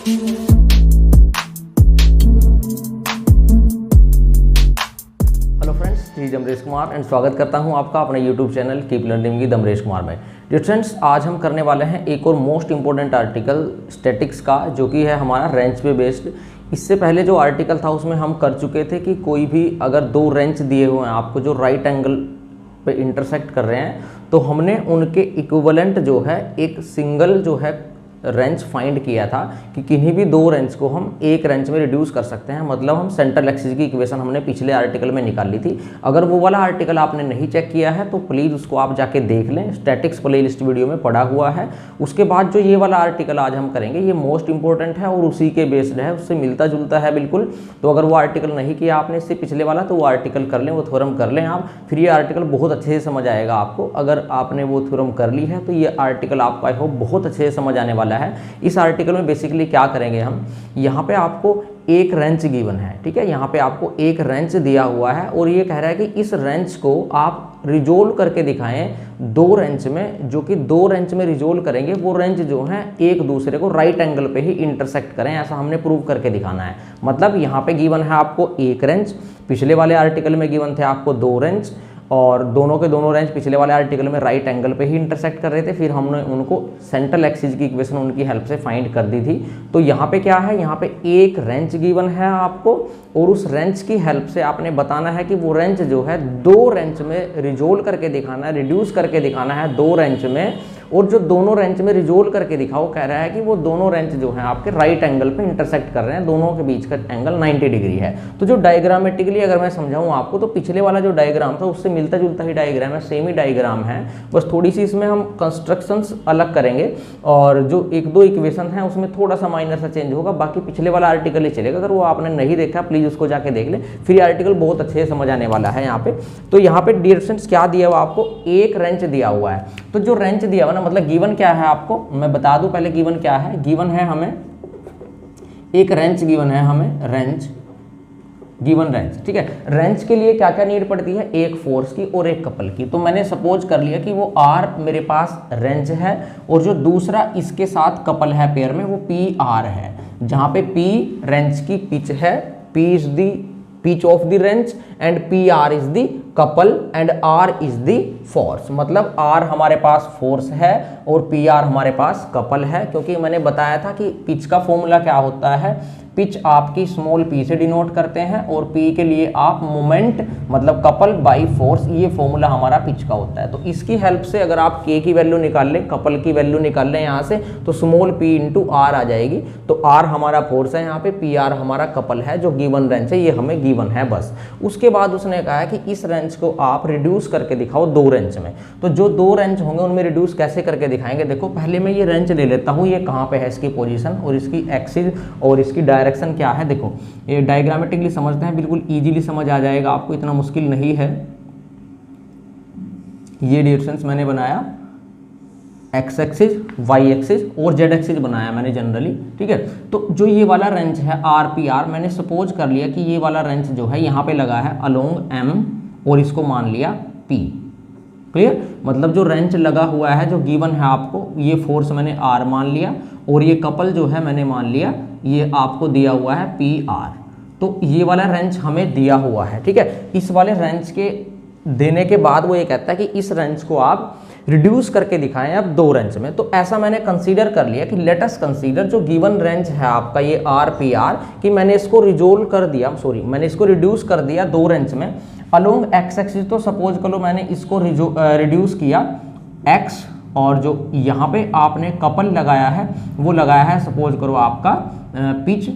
Hello friends, जी Dharmesh Kumar and स्वागत करता हूं आपका अपने YouTube channel keep learning with Dharmesh Kumar में। डियर फ्रेंड्स, आज हम करने वाले हैं एक और मोस्ट इंपॉर्टेंट आर्टिकल स्टैटिक्स का, जो कि है हमारा रेंच पे बेस्ड। इससे पहले जो आर्टिकल था उसमें हम कर चुके थे कि कोई भी अगर दो रेंच दिए हुए हैं आपको जो राइट एंगल पे इंटरसेक्ट कर रहे हैं, तो हमने उनके इक्विवेलेंट जो है एक सिंगल जो है रेंच फाइंड किया था कि किन्हीं भी दो रेंच को हम एक रेंच में रिड्यूस कर सकते हैं। मतलब हम सेंट्रल एक्सिस की इक्वेशन हमने पिछले आर्टिकल में निकाल ली थी। अगर वो वाला आर्टिकल आपने नहीं चेक किया है तो प्लीज़ उसको आप जाके देख लें, स्टैटिक्स प्लेलिस्ट वीडियो में पड़ा हुआ है। उसके बाद जो ये वाला आर्टिकल आज हम करेंगे ये मोस्ट इंपॉर्टेंट है और उसी के बेस्ड है, उससे मिलता जुलता है बिल्कुल। तो अगर वो आर्टिकल नहीं किया आपने इससे पिछले वाला तो वो आर्टिकल कर लें, वो थ्योरम कर लें आप, फिर ये आर्टिकल बहुत अच्छे से समझ आएगा आपको। अगर आपने वो थ्योरम कर ली है तो ये आर्टिकल आपको आई होप बहुत अच्छे से समझ आने वाला है। इस आर्टिकल में बेसिकली क्या करेंगे हम, यहाँ पे आपको एक रेंच गिवन है, ठीक है। यहाँ पे आपको एक रेंच दिया हुआ है और ये कह रहा है कि इस रेंच को आप रिजोल्व करके दिखाएं दो रेंच में, जो कि दो रेंच में रिजोल्व करेंगे वो रेंच जो है एक दूसरे को राइट एंगल पे ही इंटरसेक्ट करें, ऐसा हमने प्रूव करके दिखाना है। मतलब यहाँ पे गिवन है आपको एक रेंच, पिछले वाले आर्टिकल में गिवन थे आपको दो रेंच, और दोनों के दोनों रेंज पिछले वाले आर्टिकल में राइट एंगल पे ही इंटरसेक्ट कर रहे थे। फिर हमने उनको सेंट्रल एक्सिस की इक्वेशन उनकी हेल्प से फाइंड कर दी थी। तो यहाँ पे क्या है, यहाँ पे एक रेंच गिवन है आपको और उस रेंच की हेल्प से आपने बताना है कि वो रेंच जो है दो रेंच में रिजोल्व करके दिखाना है, रिड्यूस करके दिखाना है दो रेंच में। और जो दोनों रेंच में रिजोल्व करके दिखाओ, कह रहा है कि वो दोनों रेंच जो है आपके राइट एंगल पे इंटरसेक्ट कर रहे हैं, दोनों के बीच का एंगल 90 डिग्री है। तो जो डायग्रामेटिकली अगर मैं समझाऊं आपको, तो पिछले वाला जो डायग्राम था उससे मिलता जुलता ही डायग्राम है, सेम ही डायग्राम है, बस थोड़ी सी इसमें हम कंस्ट्रक्शंस अलग करेंगे और जो एक दो इक्वेशन है उसमें थोड़ा सा माइनर सा चेंज होगा। बाकी पिछले वाला आर्टिकल ही चलेगा। अगर वो आपने नहीं देखा प्लीज उसको जाके देख ले, फिर ये आर्टिकल बहुत अच्छे से समझ आने वाला है यहाँ पे। तो यहाँ पे डियर फ्रेंड्स क्या दिया हुआ आपको, एक रेंच दिया हुआ है। तो जो रेंच दिया हुआ ना, मतलब गिवन क्या है आपको मैं बता दूं पहले गिवन क्या है। गिवन है हमें एक रेंच गिवन है हमें, रेंच गिवन रेंच, ठीक है। रेंच के लिए क्या क्या नीड पड़ती है, एक फोर्स की और एक कपल की। तो मैंने सपोज कर लिया कि वो आर मेरे पास रेंच है और जो दूसरा इसके साथ कपल है पेयर में वो पी आर है, जहां पे पी रेंच की पिच है, P is the pitch of the wrench and P R is the couple and R is the force. मतलब आर हमारे पास फोर्स है और पी आर हमारे पास कपल है, क्योंकि मैंने बताया था कि पिच का फॉर्मूला क्या होता है, पिच आपकी स्मॉल पी से डिनोट करते हैं और पी के लिए आप मोमेंट मतलब कपल बाई फोर्स, ये फॉर्मूला हमारा पिच का होता है। तो इसकी हेल्प से अगर आप के की वैल्यू निकाल लें, कपल की वैल्यू निकाल लें यहाँ से, तो स्मॉल पी इंटू आर आ जाएगी। तो आर हमारा फोर्स है यहाँ पे, पी आर हमारा कपल है, जो गिवन रेंच है ये हमें गिवन है बस। उसके बाद उसने कहा है कि इस रेंच को आप रिड्यूस करके दिखाओ दो रेंच में। तो जो दो रेंच होंगे उनमें रिड्यूस कैसे करके दिखाएंगे, देखो पहले मैं ये रेंच ले लेता हूँ, ये कहाँ पे है इसकी पोजीशन और इसकी एक्सिस और इसकी डायरेक्शन क्या है। देखो ये डायग्रामेटिकली समझते हैं, बिल्कुल इजीली समझ आ जाएगा आपको, इतना मुश्किल नहीं है। ये डिस्टेंस मैंने बनाया एक्स एक्सिस, वाई एक्सिस और जेड एक्सिस बनाया मैंने जनरली, ठीक है। तो जो ये वाला रेंच है आर पी आर, मैंने सपोज कर लिया कि ये वाला रेंच जो है यहाँ पे लगा है अलोंग एम और इसको मान लिया पी। क्लियर, मतलब जो रेंच लगा हुआ है जो गिवन है आपको, ये फोर्स मैंने आर मान लिया और ये कपल जो है मैंने मान लिया ये आपको दिया हुआ है पी आर। तो ये वाला रेंच हमें दिया हुआ है, ठीक है। इस वाले रेंच के देने के बाद वो ये कहता है कि इस रेंच को आप रिड्यूस करके दिखाएं अब दो रेंच में। तो ऐसा मैंने कंसीडर कर लिया कि लेट अस कंसीडर जो गिवन रेंच है आपका ये आर पी आर, कि मैंने इसको रिजोल्व कर दिया, सॉरी मैंने इसको रिड्यूस कर दिया दो रेंच में अलोंग एक्स एक्सिस। तो सपोज करो मैंने इसको रिड्यूस किया एक्स, और जो यहाँ पे आपने कपल लगाया है वो लगाया है सपोज करो आपका पिच,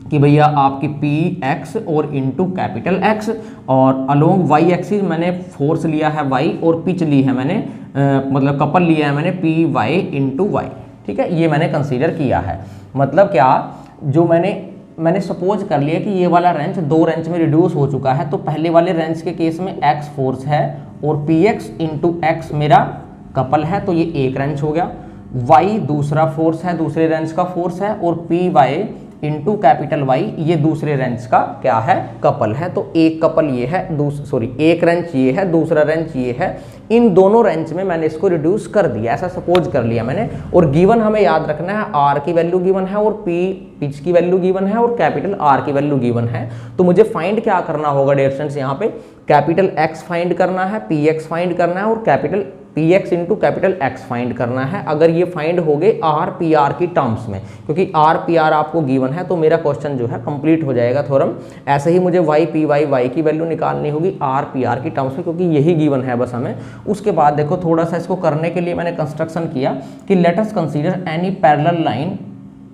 कि भैया आपकी पी एक्स और इंटू कैपिटल एक्स, और अलोंग वाई एक्सिस मैंने फोर्स लिया है वाई और पिच ली है मैंने मतलब कपल लिया है मैंने पी वाई इंटू वाई, ठीक है। ये मैंने कंसीडर किया है। मतलब क्या, जो मैंने सपोज कर लिया कि ये वाला रेंच दो रेंच में रिड्यूस हो चुका है। तो पहले वाले रेंच के केस में एक्स फोर्स है और पी एक्स इंटू एक्स मेरा कपल है, तो ये एक रेंच हो गया। वाई दूसरा फोर्स है, दूसरे रेंच का फोर्स है, और P Y into capital Y, ये दूसरे रेंच का क्या है, कपल है। तो एक कपल ये है, एक रेंच ये है, दूसरा रेंच ये है। इन दोनों रेंच में मैंने इसको रिड्यूस कर दिया, ऐसा सपोज कर लिया मैंने। और गिवन हमें याद रखना है, आर की वैल्यू गिवन है और पिच की वैल्यू गिवन है और कैपिटल आर की वैल्यू गिवन है। तो मुझे फाइंड क्या करना होगा डियर स्टूडेंट्स, यहाँ पे कैपिटल एक्स फाइंड करना है, पी एक्स फाइंड करना है और capital P X into capital x find करना है। अगर ये फाइंड हो गए आर पी आर की टर्म्स में, क्योंकि आर पी आर आपको गिवन है, तो मेरा क्वेश्चन जो है कंप्लीट हो जाएगा थ्योरम। ऐसे ही मुझे वाई पी वाई वाई की वैल्यू निकालनी होगी आर पी आर की टर्म्स में, क्योंकि यही गिवन है बस हमें। उसके बाद देखो थोड़ा सा इसको करने के लिए मैंने कंस्ट्रक्शन किया कि late us consider any parallel line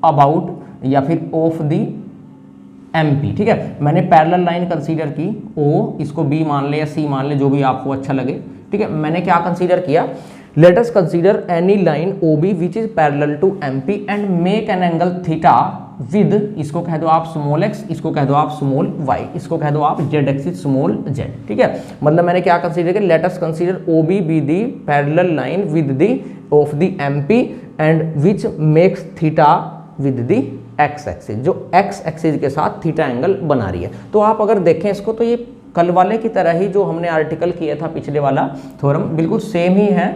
about या फिर ऑफ दी MP, ठीक है। मैंने पैरेलल लाइन कंसीडर की, O इसको B मान ले या C मान ले, जो भी आपको अच्छा लगे, ठीक है। मैंने क्या कंसीडर किया, let us consider any line OB which is parallel to MP and make an angle theta with, इसको कह दो आप स्मॉल x, इसको कह दो आप स्मॉल y, इसको कह दो आप z एक्सिस स्मॉल z, ठीक है। मतलब मैंने क्या कंसीडर किया, let us consider OB be the parallel line with the of the MP and which makes theta with the x axis, जो एक्स एक्सिस के साथ थीटा एंगल बना रही है। तो आप अगर देखें इसको तो ये कल वाले की तरह ही जो हमने आर्टिकल किया था पिछले वाला थ्योरम, बिल्कुल सेम ही है,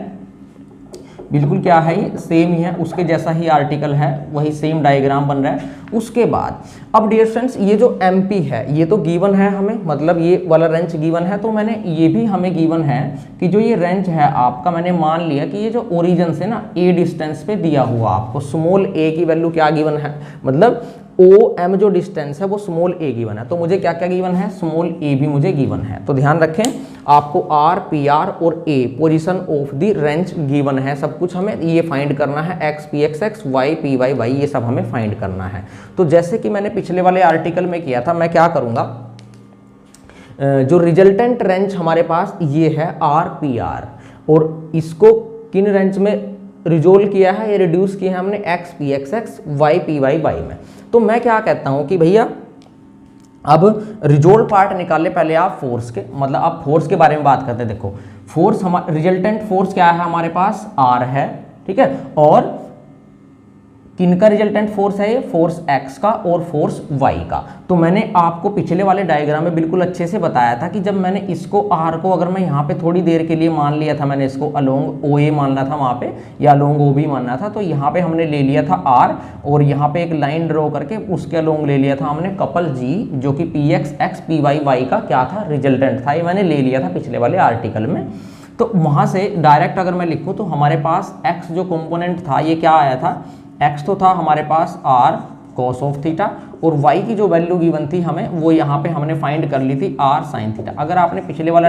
बिल्कुल क्या है ये सेम ही है, उसके जैसा ही आर्टिकल है, वही सेम डायग्राम बन रहा है। उसके बाद अब डियर स्टूडेंट्स ये जो MP है ये तो गिवन है हमें, मतलब ये वाला रेंज गिवन है, तो मैंने ये भी हमें गिवन है कि जो ये रेंज है आपका, मैंने मान लिया कि ये जो ओरिजिन से ना A डिस्टेंस पे दिया हुआ आपको स्मॉल a की वैल्यू क्या गिवन है, मतलब OM जो डिस्टेंस है वो स्मॉल a गिवन है। तो मुझे क्या क्या गिवन है, स्मॉल a भी मुझे गिवन है। तो ध्यान रखें आपको R, PR और A position of the range given है, सब कुछ हमें ये फाइंड करना है, X P X X, Y P Y Y, ये सब हमें फाइंड करना है। तो जैसे कि मैंने पिछले वाले आर्टिकल में किया था, मैं क्या करूँगा, जो रिजल्टेंट रेंज हमारे पास ये है R P R, और इसको किन रेंज में रिजोल्व किया है, ये रिड्यूस किया है हमने X P X X, Y P Y Y में। तो मैं क्या कहता हूँ कि भैया अब रिजोल्व पार्ट निकाल ले पहले आप फोर्स के, मतलब आप फोर्स के बारे में बात करते हैं। देखो फोर्स हमारा रिजल्टेंट फोर्स क्या है हमारे पास, R है, ठीक है। और किनका रिजल्टेंट फोर्स है ये, फोर्स X का और फोर्स Y का। तो मैंने आपको पिछले वाले डायग्राम में बिल्कुल अच्छे से बताया था कि जब मैंने इसको R को अगर मैं यहाँ पे थोड़ी देर के लिए मान लिया था, मैंने इसको अलोंग OA मानना था वहाँ पे, या अलोंग OB मानना था, तो यहाँ पे हमने ले लिया था R और यहाँ पे एक लाइन ड्रॉ करके उसके अलोंग ले लिया था हमने कपल G, जो कि PX X PY Y का क्या था, रिजल्टेंट था। ये मैंने ले लिया था पिछले वाले आर्टिकल में। तो वहाँ से डायरेक्ट अगर मैं लिखूँ तो हमारे पास X जो कंपोनेंट था ये क्या आया था, x तो था हमारे पास R cos ऑफ थीटा, और y की जो वैल्यू गिवन थी हमें वो यहाँ पे हमने फाइंड कर ली थी R sin थीटा। अगर आपने पिछले वाला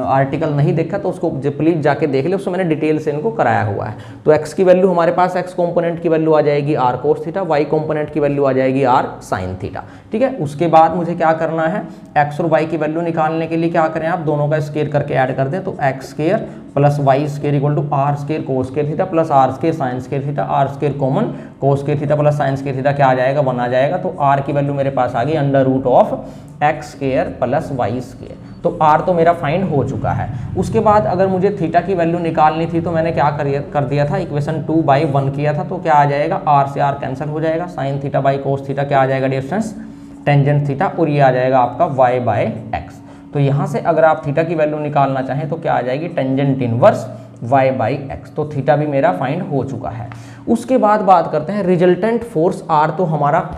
आर्टिकल नहीं देखा तो उसको प्लीज जाके देख ले, उसमें मैंने डिटेल से इनको कराया हुआ है। तो x की वैल्यू हमारे पास x कंपोनेंट की वैल्यू आ जाएगी R cos theta, y component की वैल्यू आ जाएगी R sin थीटा, ठीक है। उसके बाद मुझे क्या करना है, x और y की वैल्यू निकालने के लिए क्या करें, आप दोनों का स्क्वायर करके ऐड कर दें, तो x square plus Y square equal to R square cos square theta plus R square sin square theta, R square common cos square theta plus sin square theta क्या आ जाएगा, 1 आ जाएगा। तो आर की वैल्यू मेरे पास आ गई under root of X square plus Y square. तो आर तो मेरा फाइंड हो चुका है। उसके बाद अगर मुझे थीटा की वैल्यू निकालनी थी तो मैंने क्या कर दिया था, इक्वेशन 2/1 किया था। तो क्या आ जाएगा, आर से आर कैंसिल हो जाएगा, sine theta by cos theta क्या आ जाएगा डिस्टेंस टेंजेंट थीटा, और ये आ जाएगा आपका y बाय एक्स। तो यहाँ से अगर आप थीटा की वैल्यू निकालना चाहें तो क्या आ जाएगी, tangent inverse y by x. तो थीटा भी मेरा फाइंड हो चुका है। उसके बाद बात करते हैं रिजल्टेंट फोर्स R, तो हमारा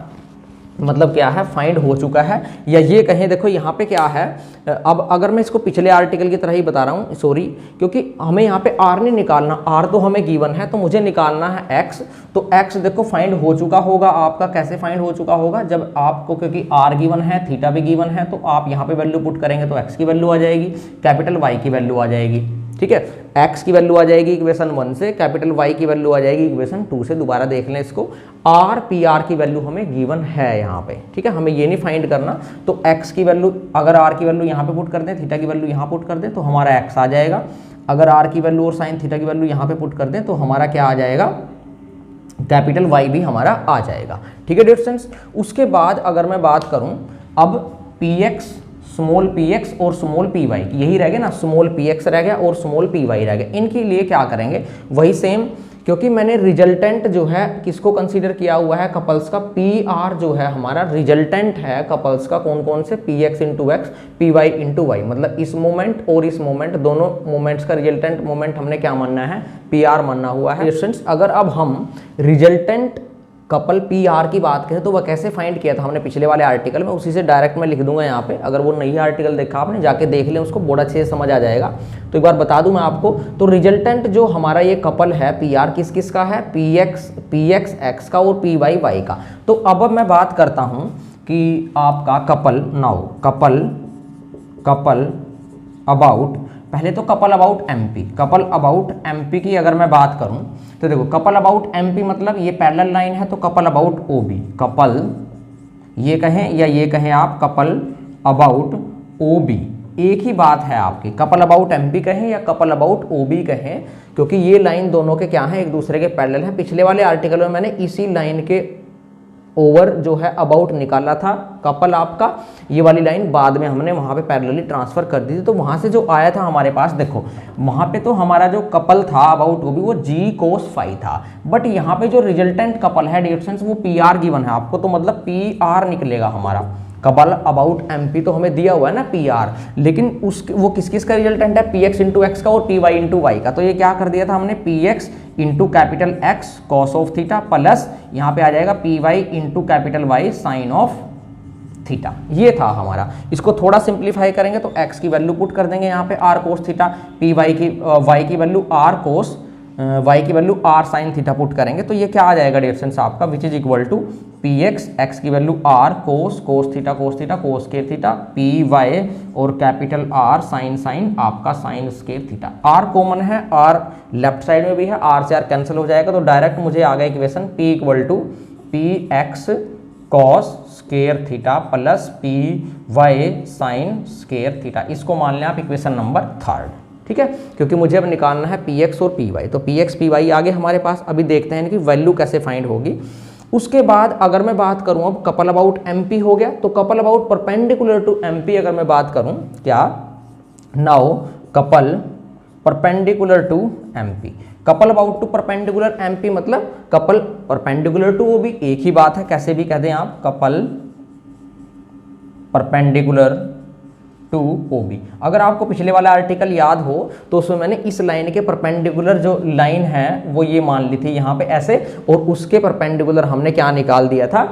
मतलब क्या है, फाइंड हो चुका है। या ये कहें, देखो यहाँ पे क्या है, अब अगर मैं इसको पिछले आर्टिकल की तरह ही बता रहा हूँ, सॉरी, क्योंकि हमें यहाँ पे R नहीं निकालना, R तो हमें गिवन है, तो मुझे निकालना है X। तो X देखो फाइंड हो चुका होगा आपका, कैसे फाइंड हो चुका होगा, जब आपको, क्योंकि R गिवन है, थीटा भी गिवन है, तो आप यहाँ पे वैल्यू पुट करेंगे तो X की वैल्यू आ जाएगी, कैपिटल Y की वैल्यू आ जाएगी, ठीक है। x की वैल्यू आ जाएगी इक्वेशन 1 से, कैपिटल Y की वैल्यू आ जाएगी इक्वेशन 2 से। दोबारा देख लें इसको, R PR की वैल्यू हमें गिवन है यहाँ पे, ठीक है, हमें ये नहीं फाइंड करना। तो x की वैल्यू, अगर R की वैल्यू यहाँ पे पुट कर दें, थीटा की वैल्यू यहाँ पुट कर दें तो हमारा x आ जाएगा। अगर R की वैल्यू और साइन थीटा की वैल्यू यहाँ पे पुट कर दें तो हमारा क्या आ जाएगा, कैपिटल Y भी हमारा आ जाएगा, ठीक है डियर स्टूडेंट्स। उसके बाद अगर मैं बात करूँ अब px, स्मॉल px और स्मॉल py, यही रह गया ना, स्मॉल px रह गया और स्मॉल py रह गया। इनके लिए क्या करेंगे, वही सेम, क्योंकि मैंने रिजल्टेंट जो है किसको कंसीडर किया हुआ है, कपल्स का। पी आर जो है हमारा रिजल्टेंट है कपल्स का, कौन कौन से, P X into X, P Y into Y, मतलब इस मोमेंट और इस मोमेंट, दोनों मोमेंट्स का रिजल्टेंट मोमेंट हमने क्या मानना है, पी आर मानना हुआ है। अगर अब हम रिजल्टेंट कपल पी आर की बात करें तो वह कैसे फाइंड किया था हमने पिछले वाले आर्टिकल में, उसी से डायरेक्ट मैं लिख दूंगा यहाँ पे। अगर वो नई आर्टिकल देखा आपने, जाके देख लें उसको, बड़ा अच्छे से समझ आ जाएगा। तो एक बार बता दूं मैं आपको, तो रिजल्टेंट जो हमारा ये कपल है पी आर, किस किस का है, पी एक्स एक्स का और पी वाई वाई का। तो अब मैं बात करता हूँ कि आपका कपल नाउ कपल अबाउट, पहले तो couple about MP, couple about MP की अगर मैं बात करूं तो देखो, कपल अबाउट एमपी मतलब ये पैरेलल लाइन है, तो कपल अबाउट ओबी, कपल ये कहें या ये कहें आप, कपल अबाउट ओबी, एक ही बात है आपकी, कपल अबाउट एमपी कहें या कपल अबाउट ओबी कहें, क्योंकि ये लाइन दोनों के क्या है, एक दूसरे के पैरेलल हैं। पिछले वाले आर्टिकल में मैंने इसी लाइन के ओवर जो है अबाउट निकाला था कपल आपका, ये वाली लाइन बाद में हमने वहाँ पे पैरेलली ट्रांसफर कर दी थी। तो वहाँ से जो आया था हमारे पास, देखो वहाँ पे तो हमारा जो कपल था अबाउट वो भी वो जी कोस फाई था, बट यहाँ पे जो रिजल्टेंट कपल है डियर फ्रेंड्स वो पी आर गिवन है आपको, तो मतलब पी आर निकलेगा हमारा। कपल अबाउट एमपी तो हमें दिया हुआ है ना पी आर, लेकिन वो किस किस का रिजल्टेंट है, पी एक्स इंटू एक्स का और पी वाई इंटू वाई का। तो ये क्या कर दिया था हमने, P X into capital X cos of theta plus यहाँ पे आ जाएगा P Y into capital Y sine of theta, ये था हमारा। इसको थोड़ा सिंप्लीफाई करेंगे तो x की वैल्यू पुट कर देंगे यहाँ पे r cos theta, P Y की y की वैल्यू r कोस, y की value r sine theta put करेंगे, तो ये क्या आ जाएगा डियर फ्रेंड्स आपका, which is equal to P X, X की value r cos theta cos square theta, P Y और कैपिटल r साइन आपका sine square theta. r common है, r लेफ्ट साइड में भी है, r से r कैंसिल हो जाएगा, तो डायरेक्ट मुझे आ गया equation p equal to P X cos square theta plus P Y sine square theta. इसको मान लें आप इक्वेशन नंबर 3, ठीक है, क्योंकि मुझे अब निकालना है पी एक्स और पी वाई। तो पी एक्स पी वाई आगे हमारे पास, अभी देखते हैं कि वैल्यू कैसे फाइंड होगी। उसके बाद अगर मैं बात करूं, अब कपल अबाउट एमपी हो गया, तो couple about perpendicular to MP अगर मैं बात करूं, क्या, now couple perpendicular to MP, couple about to perpendicular MP मतलब कपल परपेंडिकुलर टू, वो भी एक ही बात है, कैसे भी कह दें आप, कपल परपेंडिकुलर टू ओबी। अगर आपको पिछले वाला आर्टिकल याद हो तो उसमें मैंने इस लाइन के परपेंडिकुलर जो लाइन है वो ये मान ली थी यहाँ पे ऐसे, और उसके परपेंडिकुलर हमने क्या निकाल दिया था,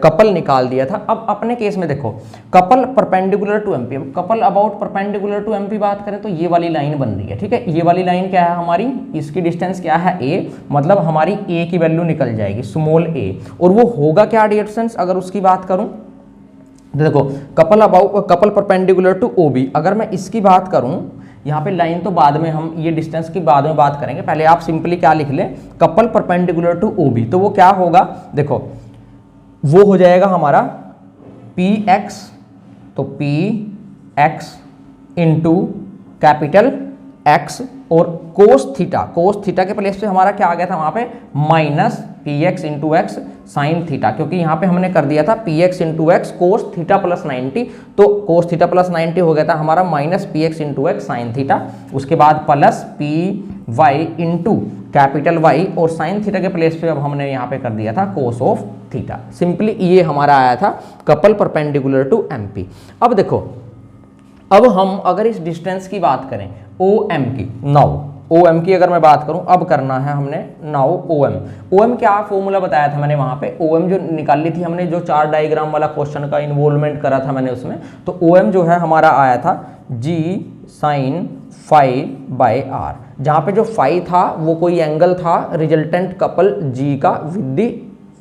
कपल निकाल दिया था। अब अपने केस में देखो, couple perpendicular to MP, couple about perpendicular to MP बात करें तो ये वाली लाइन बन रही है, ठीक है, ये वाली लाइन क्या है हमारी, इसकी डिस्टेंस क्या है a, मतलब हमारी a की वैल्यू निकल जाएगी स्मॉल a, और वो होगा क्या डियर फ्रेंड्स, अगर उसकी बात करूं देखो, कपल परपेंडिकुलर टू ओबी, अगर मैं इसकी बात करूं, यहाँ पे लाइन तो बाद में हम ये डिस्टेंस की बाद में बात करेंगे, पहले आप सिंपली क्या लिख लें, कपल परपेंडिकुलर टू ओबी, तो वो क्या होगा, देखो वो हो जाएगा हमारा पी एक्स, तो P X into capital x और कोस थीटा के प्लेस पे हमारा क्या आ गया था वहाँ पे, minus P X into X sine theta, क्योंकि यहाँ पे हमने कर दिया था P X into x cos theta plus 90, तो कोस थीटा प्लस 90 हो गया था हमारा minus P X into X sine theta, उसके बाद plus P Y into capital Y और साइन थीटा के प्लेस पे अब हमने यहाँ पे कर दिया था कोस ऑफ थीटा। सिंपली ये हमारा आया था कपल परपेंडिकुलर टू एमपी। अब देखो, अब हम अगर इस डिस्टेंस की बात करें ओ एम की, नाउ ओ एम की अगर मैं बात करूं, अब करना है हमने नाउ ओ एम क्या फॉर्मूला बताया था मैंने वहां पे, ओ एम जो निकाल ली थी हमने, जो चार डायग्राम वाला क्वेश्चन का इन्वॉल्वमेंट करा था मैंने उसमें, तो ओ एम जो है हमारा आया था जी साइन फाई बाय आर, जहां पे जो फाई था वो कोई एंगल था रिजल्टेंट कपल जी का with the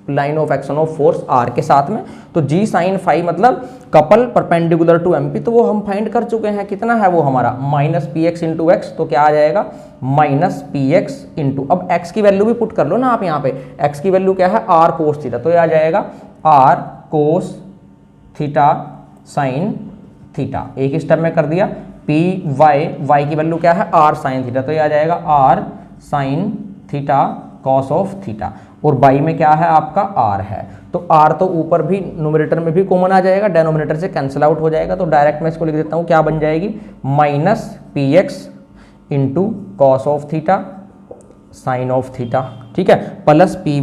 line of action of force R के साथ में, तो जी साइन फाई मतलब कपल परपेंडिकुलर टू एमपी, तो वो हम फाइंड कर चुके हैं, कितना है वो हमारा minus P X into x, तो क्या आ जाएगा माइनस पी एक्स इंटू, अब एक्स की वैल्यू भी पुट कर लो ना आप यहाँ पे, एक्स की वैल्यू क्या है आर कोस थीटा, तो ये आ जाएगा R cos theta sine theta, एक स्टेप में कर दिया, पी वाई की वैल्यू क्या है आर साइन थीटा, तो ये आ जाएगा R sine theta cos of theta, और बाई में क्या है आपका आर है, तो आर तो ऊपर भी न्यूमरेटर में भी कॉमन आ जाएगा, डेनोमिनेटर से कैंसिल आउट हो जाएगा, तो डायरेक्ट मैं इसको लिख देता हूँ, क्या बन जाएगी minus P X into cos of theta sine of theta, ठीक है, प्लस पी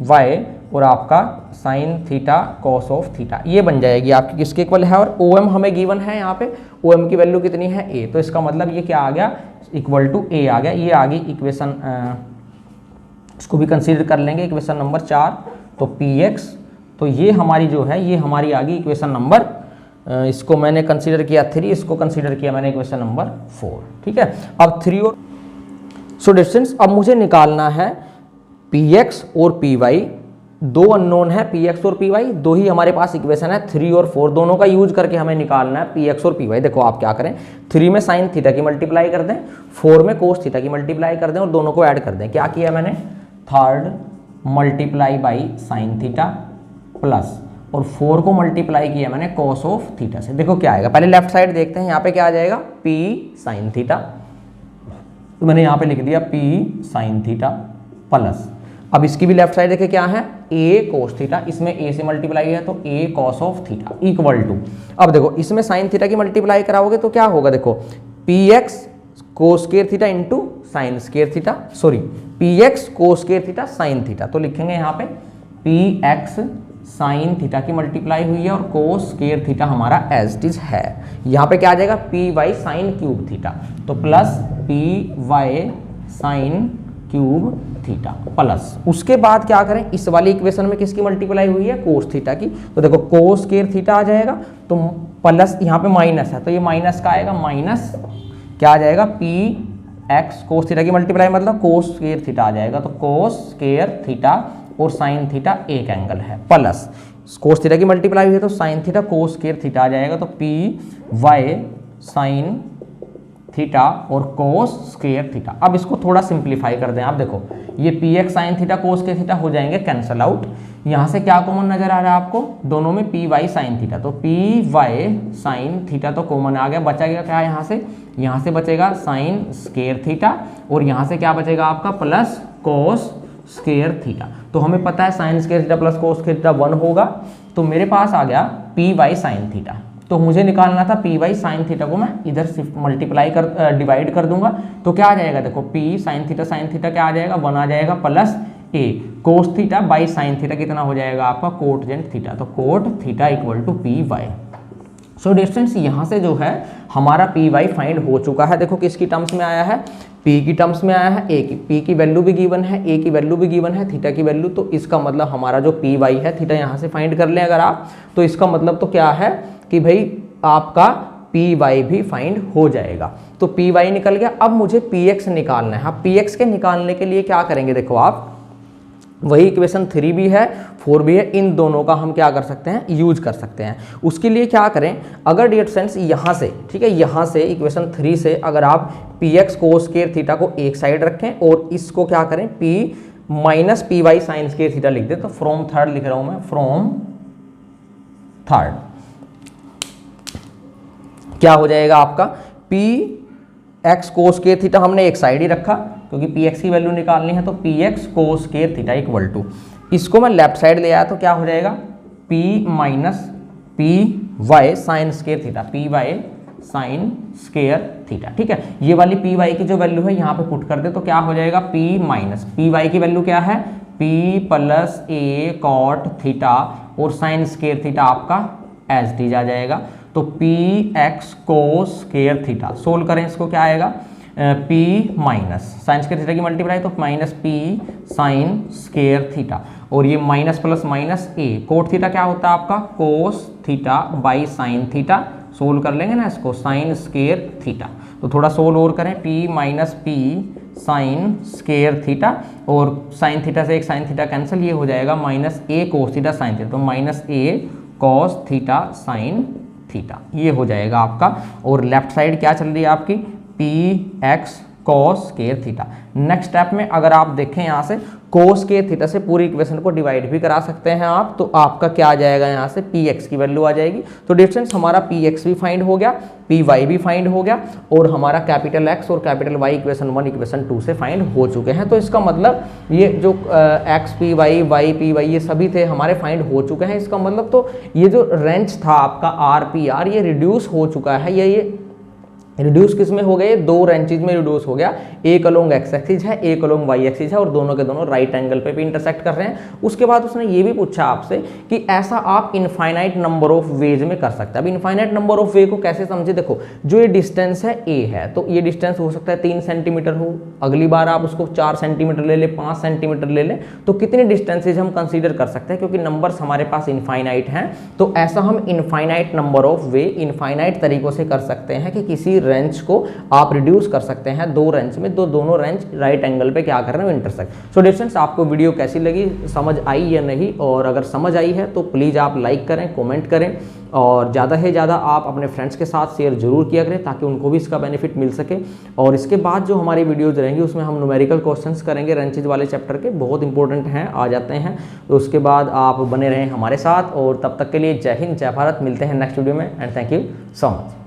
वाई और आपका sign theta cos of theta, ये बन जाएगी आपकी किसके इक्वल है। और ओ एम हमें गिवन है यहाँ पे, ओ एम की वैल्यू कितनी है ए, तो इसका मतलब ये क्या आ गया, इक्वल टू ए आ गया। ये आ गई इक्वेशन, इसको भी कंसीडर कर लेंगे इक्वेशन नंबर 4। तो पी एक्स, तो ये हमारी जो है ये हमारी आ गई इक्वेशन नंबर, इसको मैंने कंसीडर किया 3, इसको कंसीडर किया मैंने इक्वेशन नंबर 4, ठीक है। अब 3 और सो डिस्टेंस, अब मुझे निकालना है पी एक्स और पी वाई, दो अननोन है पी एक्स और पी वाई, दो ही हमारे पास इक्वेशन है 3 और 4, दोनों का यूज करके हमें निकालना है पी एक्स और पी वाई। देखो आप क्या करें, 3 में साइन थीटा की मल्टीप्लाई कर दें, 4 में कोस थीटा की मल्टीप्लाई कर दें और दोनों को ऐड कर दें। क्या किया मैंने, 3 multiply by sine theta plus और 4 को मल्टीप्लाई किया मैंने कॉस ऑफ थीटा से। देखो क्या आएगा, पहले लेफ्ट साइड देखते हैं, यहाँ पे क्या आ जाएगा पी साइन थीटा, तो मैंने यहाँ पे लिख दिया पी साइन थीटा प्लस, अब इसकी भी लेफ्ट साइड देखे क्या है ए कोस थीटा, इसमें ए से मल्टीप्लाई है तो A cos of theta equal to, अब देखो इसमें साइन थीटा की मल्टीप्लाई कराओगे तो क्या होगा, देखो P X cos square theta into sine square theta, sorry P X cos square theta sine theta, तो लिखेंगे यहाँ पे पी एक्स साइन थीटा की मल्टीप्लाई हुई है और कोस स्क्वायर थीटा हमारा एज इट इज है। यहाँ पे क्या आ जाएगा P Y sine cube theta, तो plus P Y sine cube theta plus, उसके बाद क्या करें, इस वाली इक्वेशन में किसकी मल्टीप्लाई हुई है कोस थीटा की, तो देखो कोस स्क्वायर थीटा आ जाएगा, तो प्लस यहाँ पे माइनस है तो ये माइनस का आएगा, माइनस क्या आ जाएगा पी एक्स कोस थीटा की मल्टीप्लाई मतलब कोस स्क्वायर थीटा आ जाएगा, तो कोस स्क्वायर थीटा और साइन थीटा एक एंगल है, प्लस कोस थीटा की मल्टीप्लाई हुई है तो sine theta cos square theta आ जाएगा, तो पी वाई साइन थीटा और कोस स्क्वायर थीटा। अब इसको थोड़ा सिंप्लीफाई कर दें, आप देखो ये पी एक्स साइन थीटा कोस के थीटा हो जाएंगे कैंसल आउट, यहाँ से क्या कॉमन नजर आ रहा है आपको, दोनों में पी वाई साइन थीटा, तो पी वाई साइन थीटा तो कॉमन आ गया, बचेगा क्या यहाँ से बचेगा साइन स्क्वायर थीटा और यहाँ से क्या बचेगा आपका प्लस कोस स्क्वायर थीटा। तो हमें पता है sign square theta plus cos square theta 1 होगा, तो मेरे पास आ गया पी वाई साइन थीटा, तो मुझे निकालना था पी वाई साइन थीटा को मैं इधर सिर्फ मल्टीप्लाई कर डिवाइड कर दूंगा, तो क्या आ जाएगा, देखो पी साइन थीटा क्या आ जाएगा 1 आ जाएगा plus A cos theta by sine theta कितना हो जाएगा आपका कोटजेंट थीटा, तो cot theta equal to P Y. So distance यहाँ से जो है हमारा पी वाई फाइंड हो चुका है। देखो किसकी टर्म्स में आया है, पी की टर्म्स में आया है, ए की, पी की वैल्यू भी गिवन है, ए की वैल्यू भी गिवन है, थीटा की वैल्यू, तो इसका मतलब हमारा जो पी वाई है, थीटा यहाँ से फाइंड कर लें अगर आप, तो इसका मतलब तो क्या है कि भाई आपका पी वाई भी फाइंड हो जाएगा। तो पी वाई निकल गया, अब मुझे पी एक्स निकालना है। हाँ, पी एक्स के निकालने के लिए क्या करेंगे, देखो आप वही इक्वेशन 3 भी है 4 भी है, इन दोनों का हम क्या कर सकते हैं यूज कर सकते हैं। उसके लिए क्या करें, अगर डियर फ्रेंड्स यहाँ से, ठीक है, यहाँ से इक्वेशन 3 से अगर आप P X cos square theta को एक साइड रखें और इसको क्या करें P minus P Y sine square theta लिख दें, तो फ्रॉम थर्ड लिख रहा हूं मैं, फ्रॉम थर्ड क्या हो जाएगा आपका P X cos square theta हमने एक साइड ही रखा क्योंकि पी एक्स की वैल्यू निकालनी है, तो P X cos square theta equal to, इसको मैं लेफ्ट साइड ले आया तो क्या हो जाएगा P minus P Y sine square theta, P Y sine square theta, ठीक है। ये वाली पी वाई की जो वैल्यू है यहाँ पे पुट कर दे तो क्या हो जाएगा पी माइनस पी वाई की वैल्यू क्या है पी प्लस ए कॉट थीटा और साइन स्क्वायर थीटा आपका एज टी आ जाएगा, तो P X cos square theta, solve करें इसको क्या आएगा P minus sign square theta की मल्टीप्लाई तो minus P sign square theta और ये माइनस प्लस माइनस ए कोट थीटा क्या होता है आपका कोस theta by sine theta, solve कर लेंगे ना इसको साइन स्क्वायर थीटा, तो थोड़ा सोल्व और करें P minus P sign square theta और साइन थीटा से एक साइन थीटा कैंसिल, ये हो जाएगा माइनस ए कोस थीटा साइन थीटा, तो माइनस ए कॉस थीटा साइन थीटा, ये हो जाएगा आपका। और लेफ्ट साइड क्या चल रही है आपकी P X cos square theta. Next step में अगर आप देखें यहाँ से कोस स्क्वायर थीटा से पूरी इक्वेशन को डिवाइड भी करा सकते हैं आप, तो आपका क्या आ जाएगा यहाँ से पी एक्स की वैल्यू आ जाएगी। तो डिफरेंस हमारा पी एक्स भी फाइंड हो गया, पी वाई भी फाइंड हो गया और हमारा कैपिटल एक्स और कैपिटल वाई इक्वेशन 1 इक्वेशन 2 से फाइंड हो चुके हैं। तो इसका मतलब ये जो X P Y Y P Y ये सभी थे हमारे फाइंड हो चुके हैं। इसका मतलब तो ये जो रेंज था आपका आर पी आर ये रिड्यूस हो चुका है, ये रिड्यूस किस में हो गए, दो रेंचेज में रिड्यूस हो गया, एक अलोंग एक्स एक्सिस है, एक अलोंग वाई एक्सिस है और दोनों के दोनों राइट एंगल पे भी इंटरसेक्ट कर रहे हैं। उसके बाद उसने ये भी पूछा आपसे कि ऐसा आप इनफाइनाइट नंबर ऑफ वेज में कर सकते हैं। अब इनफाइनाइट नंबर ऑफ वे को कैसे समझे, देखो जो ये डिस्टेंस है ए है, तो ये डिस्टेंस हो सकता है 3 सेंटीमीटर हो, अगली बार आप उसको 4 सेंटीमीटर ले ले, 5 सेंटीमीटर ले ले, तो कितने डिस्टेंसेज हम कंसीडर कर सकते हैं, क्योंकि नंबर्स हमारे पास इनफाइनाइट हैं। तो ऐसा हम infinite number of way infinite तरीकों से कर सकते हैं कि किसी रेंज को आप रिड्यूस कर सकते हैं दो रेंज में, तो दोनों रेंज राइट एंगल पे क्या कर रहे हैं, इंटरसेक्ट। सो डिफरेंस, आपको वीडियो कैसी लगी, समझ आई या नहीं, और अगर समझ आई है तो प्लीज़ आप लाइक करें, कमेंट करें और ज़्यादा से ज़्यादा आप अपने फ्रेंड्स के साथ शेयर जरूर किया करें ताकि उनको भी इसका बेनिफिट मिल सके। और इसके बाद जो हमारी वीडियोज़ रहेंगी उसमें हम न्यूमेरिकल क्वेश्चंस करेंगे रेंचेज वाले चैप्टर के, बहुत इंपॉर्टेंट हैं, आ जाते हैं। तो उसके बाद आप बने रहें हमारे साथ, और तब तक के लिए जय हिंद, जय भारत। मिलते हैं नेक्स्ट वीडियो में and thank you so much.